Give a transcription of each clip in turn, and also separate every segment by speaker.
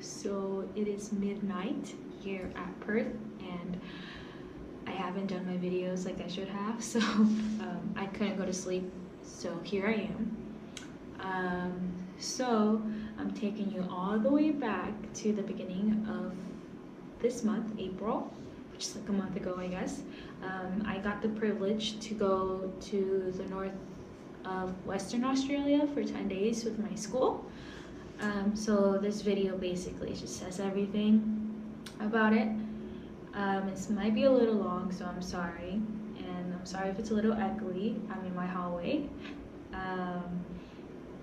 Speaker 1: So it is midnight here at Perth, and I haven't done my videos like I should have, so I couldn't go to sleep, so here I am. So I'm taking you all the way back to the beginning of this month, April, which is like a month ago, I guess. I got the privilege to go to the north of Western Australia for 10 days with my school. So this video basically just says everything about it. It might be a little long, so I'm sorry, and I'm sorry if it's a little echoey. I'm in my hallway,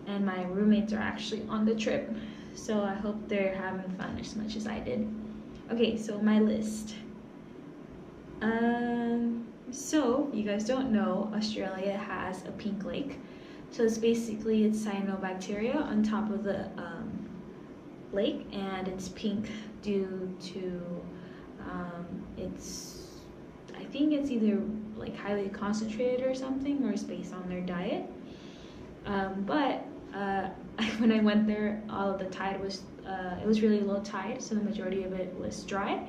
Speaker 1: and my roommates are actually on the trip, so I hope they're having fun as much as I did. Okay, so my list. So you guys don't know, Australia has a pink lake. So it's cyanobacteria on top of the lake, and it's pink due to I think it's either like highly concentrated or something, or it's based on their diet. But when I went there, all of the tide was it was really low tide, so the majority of it was dry.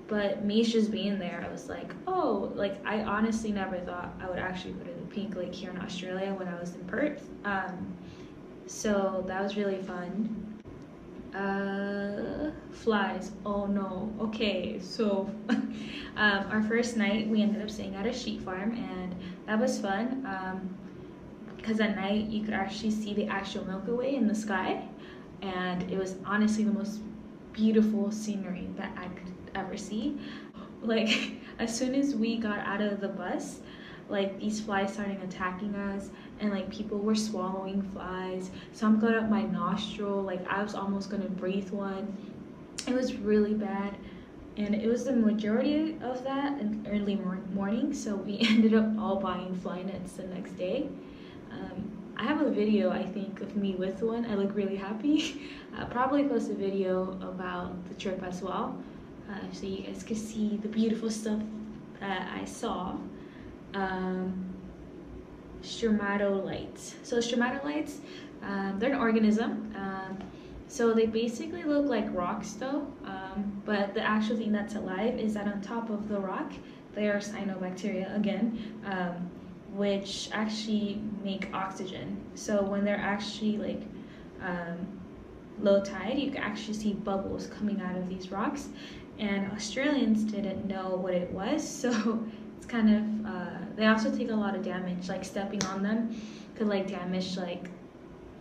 Speaker 1: But me just being there, I was like, oh, like I honestly never thought I would actually go to the pink lake here in Australia when I was in Perth. So that was really fun. Flies, oh no. Okay, so our first night we ended up staying at a sheep farm, and that was fun because at night you could actually see the actual Milky Way in the sky, and it was honestly the most beautiful scenery that I could ever see. Like as soon as we got out of the bus, like these flies started attacking us, and like people were swallowing flies. Some got up my nostril, like I was almost gonna breathe one. It was really bad, and it was the majority of that in early morning, so we ended up all buying fly nets the next day. I have a video, I think, of me with one. I look really happy. I'll probably post a video about the trip as well, so you guys can see the beautiful stuff that I saw. Stromatolites. So stromatolites, they're an organism. So they basically look like rocks though, but the actual thing that's alive is that on top of the rock, there are cyanobacteria again, which actually make oxygen. So when they're actually like low tide, you can actually see bubbles coming out of these rocks, and Australians didn't know what it was, so it's kind of they also take a lot of damage. Like stepping on them could like damage like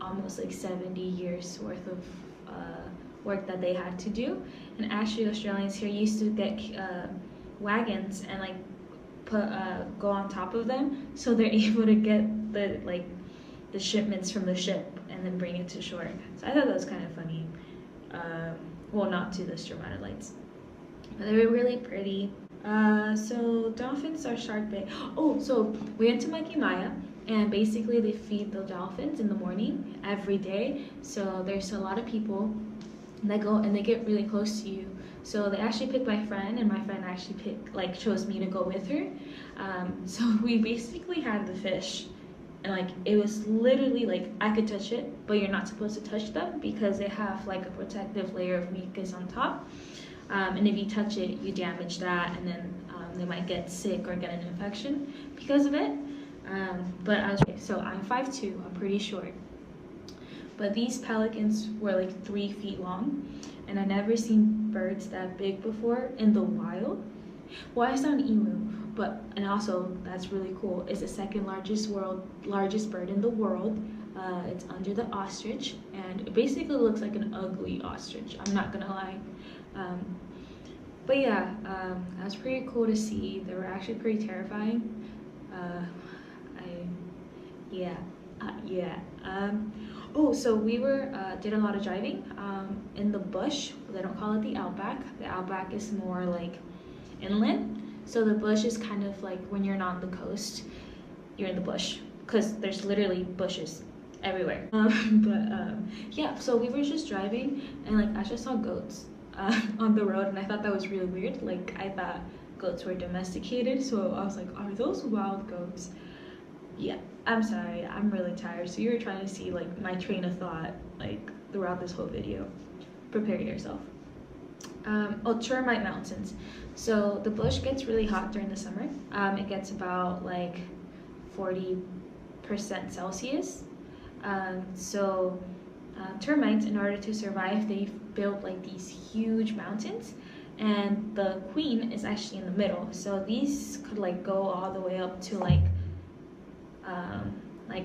Speaker 1: almost like 70 years worth of work that they had to do. And actually Australians here used to get wagons and like go on top of them, so they're able to get the shipments from the ship and then bring it to shore. So I thought that was kind of funny. Well, not to the stromatolites, but they were really pretty. So dolphins are shark bait. Oh, so we went to Maki Maya, and basically they feed the dolphins in the morning every day. So there's a lot of people that go and they get really close to you. So they actually picked my friend, and my friend actually chose me to go with her. So we basically had the fish, and like it was literally like I could touch it, but you're not supposed to touch them because they have like a protective layer of mucus on top. And if you touch it, you damage that, and then they might get sick or get an infection because of it. But so I'm 5'2", I'm pretty short. But these pelicans were like 3 feet long, and I never seen birds that big before in the wild. Well, I saw an emu, and also that's really cool. It's the second largest bird in the world. It's under the ostrich, and it basically looks like an ugly ostrich. I'm not gonna lie. But yeah, that was pretty cool to see. They were actually pretty terrifying. Oh, so we did a lot of driving in the bush. They don't call it the outback. The outback is more like inland. So the bush is kind of like when you're not on the coast, you're in the bush, because there's literally bushes everywhere. Yeah, so we were just driving, and like I just saw goats on the road, and I thought that was really weird. Like I thought goats were domesticated, so I was like, are those wild goats? Yeah, I'm sorry, I'm really tired. So you were trying to see like my train of thought like throughout this whole video. prepare yourself. Termite mountains. So the bush gets really hot during the summer. It gets about like 40% Celsius. Termites, in order to survive, they build like these huge mountains, and the queen is actually in the middle. So these could like go all the way up to like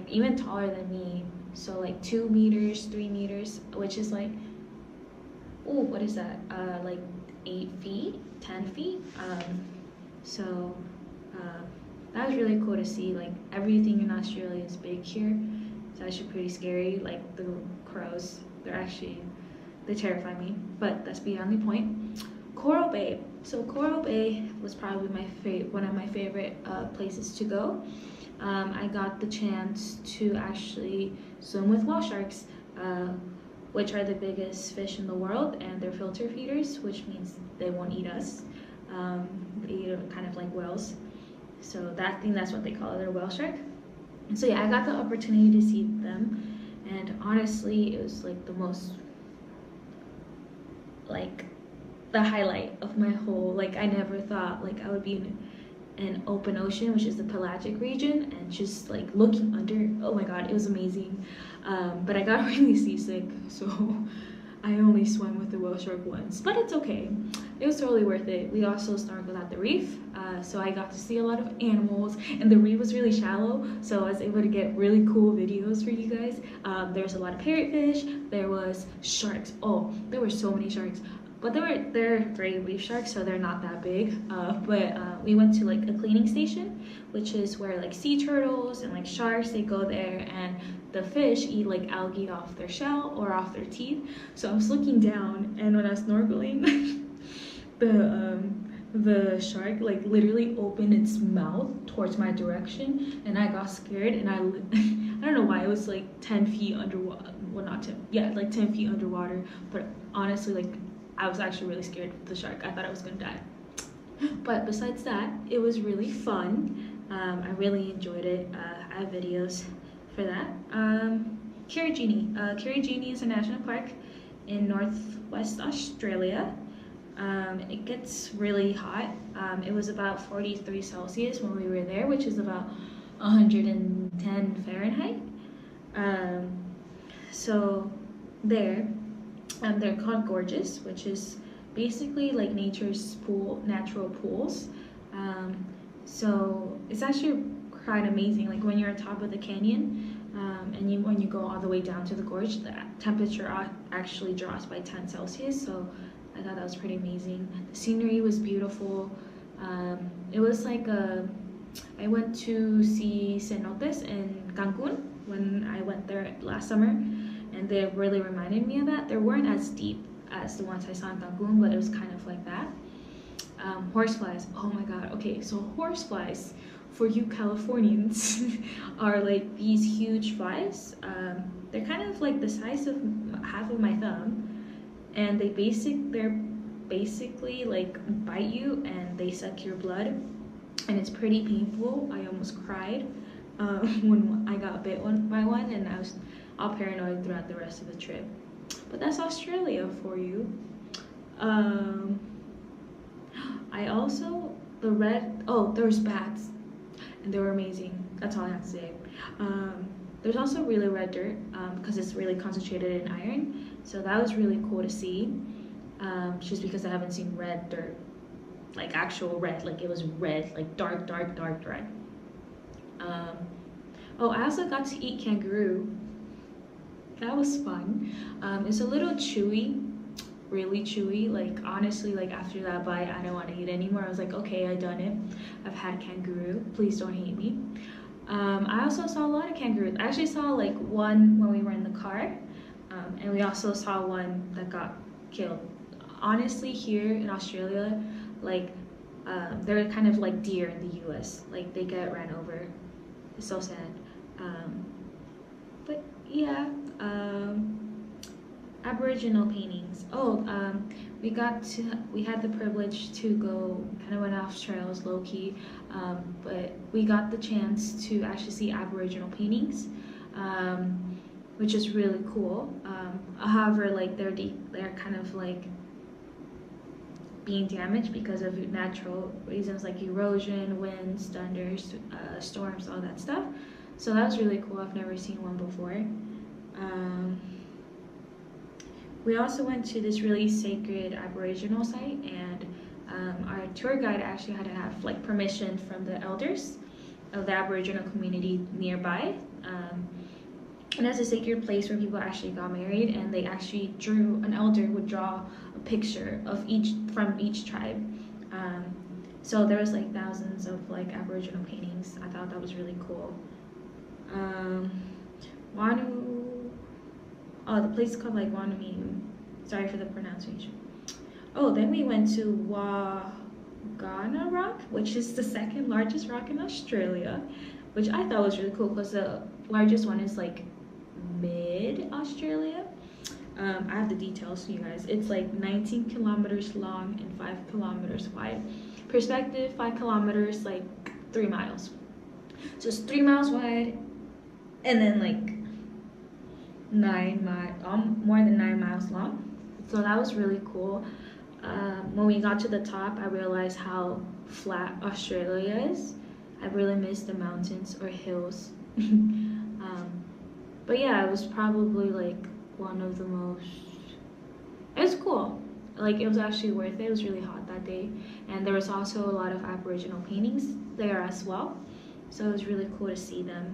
Speaker 1: even taller than me. So like 2 meters, 3 meters, which is like, oh, what is that? Like 8 feet, 10 feet. So that was really cool to see. Like everything in Australia is big here. It's actually pretty scary. Like the crows, they terrify me. But that's beyond the point. Coral Bay. So Coral Bay was probably one of my favorite places to go. I got the chance to actually swim with whale sharks, which are the biggest fish in the world, and they're filter feeders, which means they won't eat us. They eat kind of like whales. So that's what they call it, their whale shark. And so yeah, I got the opportunity to see them, and honestly, it was like the highlight of my whole, like I never thought like I would be in an open ocean, which is the pelagic region, and just like looking under, oh my god, it was amazing. But I got really seasick, so I only swam with the whale shark once, but it's okay. It was totally worth it. We also snorkeled at the reef, so I got to see a lot of animals, and the reef was really shallow, so I was able to get really cool videos for you guys. There was a lot of parrotfish, there was sharks. Oh, there were so many sharks. But they're gray reef sharks, so they're not that big. We went to like a cleaning station, which is where like sea turtles and like sharks, they go there, and the fish eat like algae off their shell or off their teeth. So I was looking down, and when I was snorkeling, the shark like literally opened its mouth towards my direction, and I got scared, and I don't know why, it was like 10 feet underwater. Well, not 10, yeah, like 10 feet underwater. But honestly, like I was actually really scared of the shark. I thought I was gonna die. But besides that, it was really fun. I really enjoyed it. I have videos for that. Kirigini. Kirigini is a national park in northwest Australia. It gets really hot. It was about 43 Celsius when we were there, which is about 110 Fahrenheit. So there. They're called gorges, which is basically like nature's natural pools. So it's actually quite amazing. Like when you're on top of the canyon, and when you go all the way down to the gorge, the temperature actually drops by 10 Celsius. So I thought that was pretty amazing. The scenery was beautiful. It was like I went to see cenotes in Cancun when I went there last summer, and they really reminded me of that. They weren't as deep as the ones I saw in Cancun, but it was kind of like that. Horseflies, oh my god. Okay, so horseflies, for you Californians, are like these huge flies. They're kind of like the size of half of my thumb, and they're basically like bite you, and they suck your blood, and it's pretty painful. I almost cried when I got bit by one, and I was all paranoid throughout the rest of the trip. But that's Australia for you. I also, there's bats, and they were amazing. That's all I have to say. There's also really red dirt, because it's really concentrated in iron, so that was really cool to see, just because I haven't seen red dirt, like actual red, like it was red, like dark red. I also got to eat kangaroo. That was fun. It's a little chewy, really chewy. Like honestly, like after that bite, I don't want to eat anymore. I was like, okay, I done it. I've had kangaroo. Please don't hate me. I also saw a lot of kangaroos. I actually saw like one when we were in the car, and we also saw one that got killed. Honestly, here in Australia, like they're kind of like deer in the US. Like they get ran over. It's so sad. But yeah. Aboriginal paintings. We had the privilege to go, kind of went off trails low key, but we got the chance to actually see Aboriginal paintings. which is really cool. However, like they're kind of like being damaged because of natural reasons like erosion, winds, thunders, storms, all that stuff. So that was really cool. I've never seen one before. We also went to this really sacred Aboriginal site, and our tour guide actually had to have like permission from the elders of the Aboriginal community nearby. And that's a sacred place where people actually got married, and they actually an elder would draw a picture of each tribe. So there was like thousands of like Aboriginal paintings. I thought that was really cool. Wanu, oh, the place is called like Wanumi. Sorry for the pronunciation. Oh, then we went to Wagana Rock, which is the second largest rock in Australia, which I thought was really cool because the largest one is like mid-Australia. I have the details for you guys. It's like 19 kilometers long and 5 kilometers wide. Perspective, 5 kilometers, like 3 miles. So it's 3 miles wide, and then like 9 miles, more than 9 miles long. So that was really cool. When we got to the top, I realized how flat Australia is. I really missed the mountains or hills. But yeah, it was probably like one of the most, it was cool. Like it was actually worth it. It was really hot that day. And there was also a lot of Aboriginal paintings there as well. So it was really cool to see them.